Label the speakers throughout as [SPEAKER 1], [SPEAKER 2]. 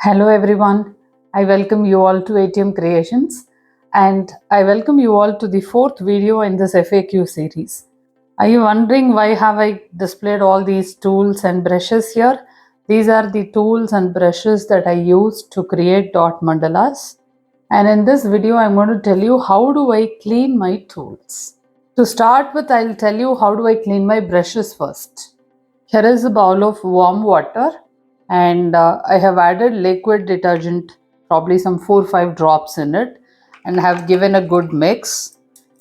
[SPEAKER 1] Hello everyone, I welcome you all to ATM Creations and I welcome you all to the fourth video in this FAQ series. Are you wondering why have I displayed all these tools and brushes here? These are the tools and brushes that I use to create dot mandalas. And in this video I'm going to tell you how do I clean my tools. To start with, I'll tell you how do I clean my brushes first. Here is a bowl of warm water and I have added liquid detergent, probably some 4 or 5 drops in it, and have given a good mix.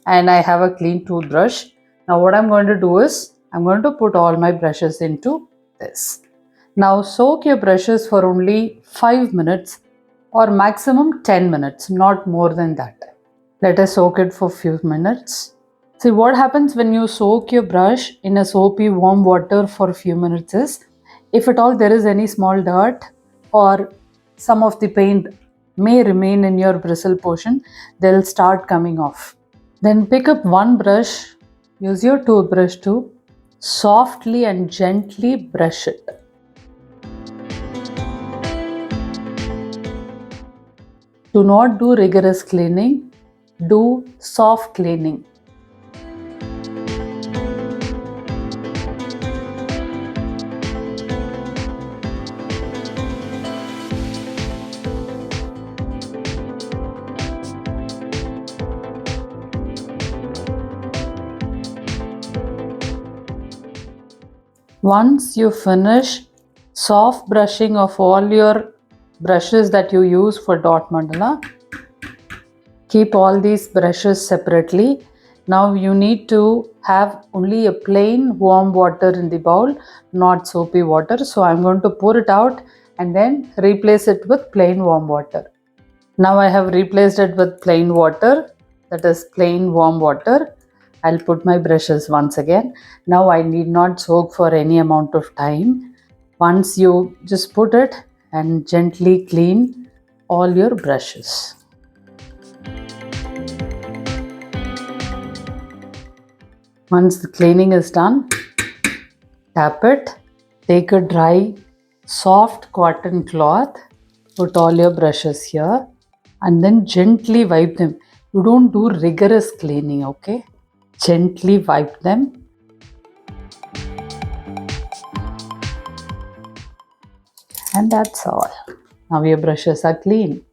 [SPEAKER 1] And I have a clean toothbrush. Now what I'm going to do is I'm going to put all my brushes into this. Now soak your brushes for only 5 minutes or maximum 10 minutes, not more than that. Let us soak it for few minutes. See what happens when you soak your brush in a soapy warm water for a few minutes is, if at all there is any small dirt or some of the paint may remain in your bristle portion, they'll start coming off. Then pick up one brush, use your toothbrush to softly and gently brush it. Do not do rigorous cleaning, do soft cleaning. Once you finish soft brushing of all your brushes that you use for dot mandala, keep all these brushes separately. Now you need to have only a plain warm water in the bowl, not soapy water. So I'm going to pour it out and then replace it with plain warm water. Now I have replaced it with plain water, that is plain warm water. I'll put my brushes once again. Now I need not soak for any amount of time. Once you just put it and gently clean all your brushes. Once the cleaning is done, tap it, take a dry, soft cotton cloth, put all your brushes here and then gently wipe them. You don't do rigorous cleaning, okay? Gently wipe them. And that's all. Now your brushes are clean.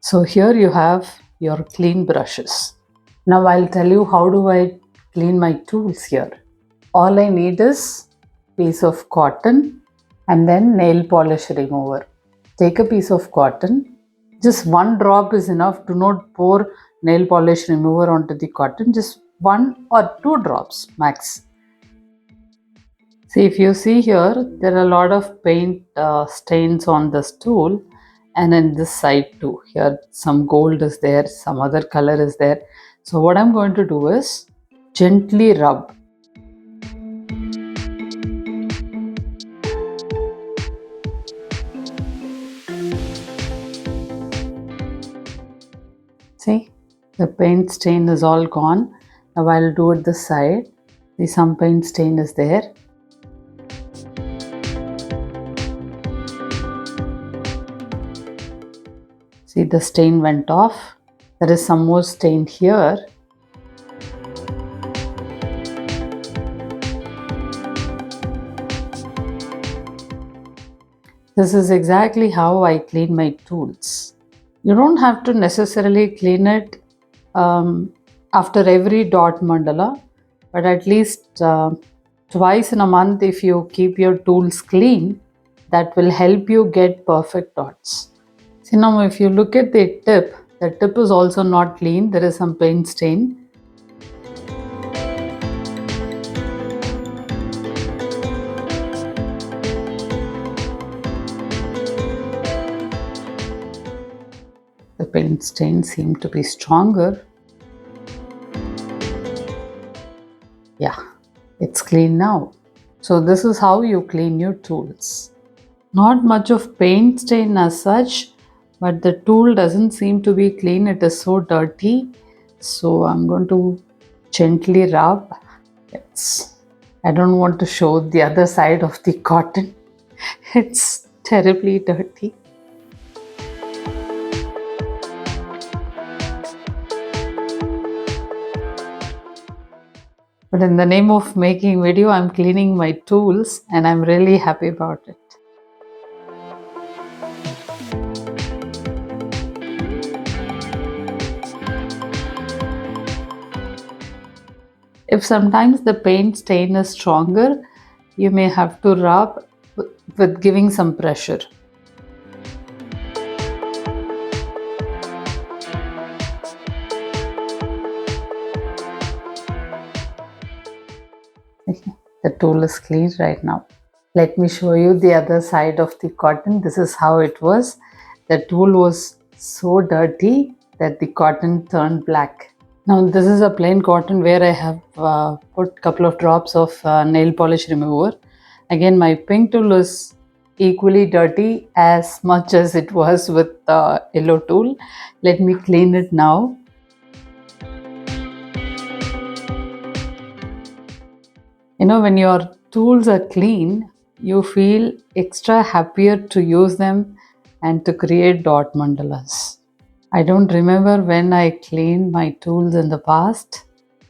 [SPEAKER 1] So here you have your clean brushes. Now I'll tell you how do I clean my tools here. All I need is piece of cotton and then nail polish remover. Take a piece of cotton. Just one drop is enough. Do not pour nail polish remover onto the cotton. Just 1 or 2 drops max. See, if you see here, there are a lot of paint stains on this tool and in this side too. Here some gold is there, some other color is there. So what I'm going to do is gently rub. See, the paint stain is all gone. Now I'll do it this side. See, some paint stain is there. See, the stain went off. There is some more stain here. This is exactly how I clean my tools. You don't have to necessarily clean it after every dot mandala, but at least twice in a month if you keep your tools clean, that will help you get perfect dots. See, now if you look at the tip is also not clean. There is some paint stain. The paint stains seem to be stronger. Yeah, it's clean now. So this is how you clean your tools. Not much of paint stain as such, but the tool doesn't seem to be clean. It is so dirty. So I'm going to gently rub. I don't want to show the other side of the cotton. It's terribly dirty. But in the name of making video, I'm cleaning my tools and I'm really happy about it. If sometimes the paint stain is stronger, you may have to rub with giving some pressure. The tool is clean right now. Let me show you the other side of the cotton. This is how it was. The tool was so dirty that the cotton turned black. Now this is a plain cotton where I have put a couple of drops of nail polish remover. Again, my pink tool is equally dirty as much as it was with the yellow tool. Let me clean it now. You know, when your tools are clean, you feel extra happier to use them and to create dot mandalas. I don't remember when I cleaned my tools in the past.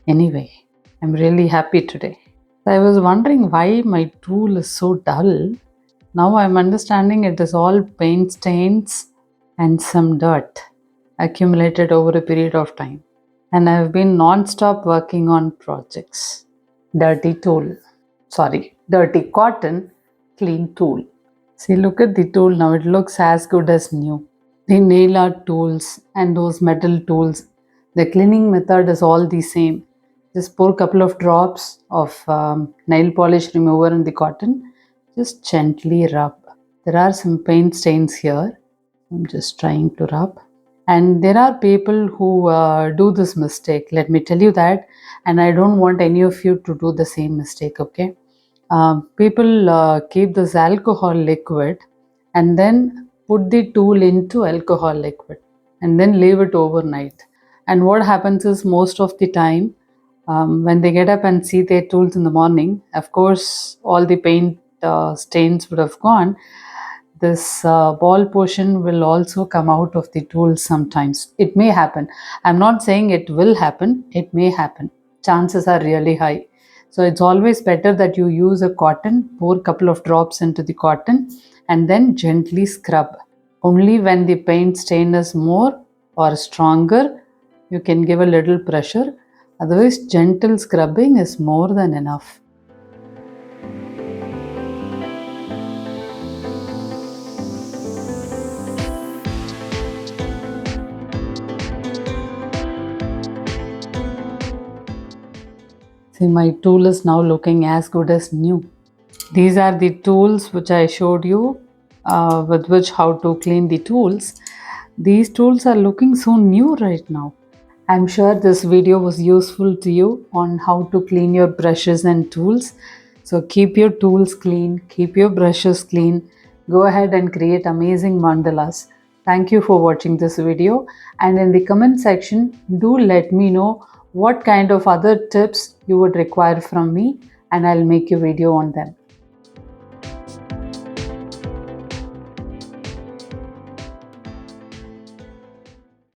[SPEAKER 1] Anyway, I'm really happy today. I was wondering why my tool is so dull. Now I'm understanding it is all paint stains and some dirt accumulated over a period of time. And I've been non-stop working on projects. Dirty tool. Dirty cotton, clean tool. See, look at the tool now. It looks as good as new. The nail art tools and those metal tools, the cleaning method is all the same. Just pour a couple of drops of nail polish remover in the cotton. Just gently rub. There are some paint stains here. I'm just trying to rub. And there are people who do this mistake. Let me tell you that. And I don't want any of you to do the same mistake, okay? People keep this alcohol liquid and then put the tool into alcohol liquid and then leave it overnight. And what happens is most of the time, when they get up and see their tools in the morning, of course, all the paint stains would have gone. This ball portion will also come out of the tool sometimes. It may happen. I'm not saying it will happen. It may happen. Chances are really high. So it's always better that you use a cotton, pour a couple of drops into the cotton and then gently scrub. Only when the paint stain is more or stronger, you can give a little pressure. Otherwise, gentle scrubbing is more than enough. See, my tool is now looking as good as new. These are the tools which I showed you with which how to clean the tools. These tools are looking so new right now. I'm sure this video was useful to you on how to clean your brushes and tools. So keep your tools clean, keep your brushes clean. Go ahead and create amazing mandalas. Thank you for watching this video, and in the comment section do let me know what kind of other tips you would require from me and I'll make a video on them.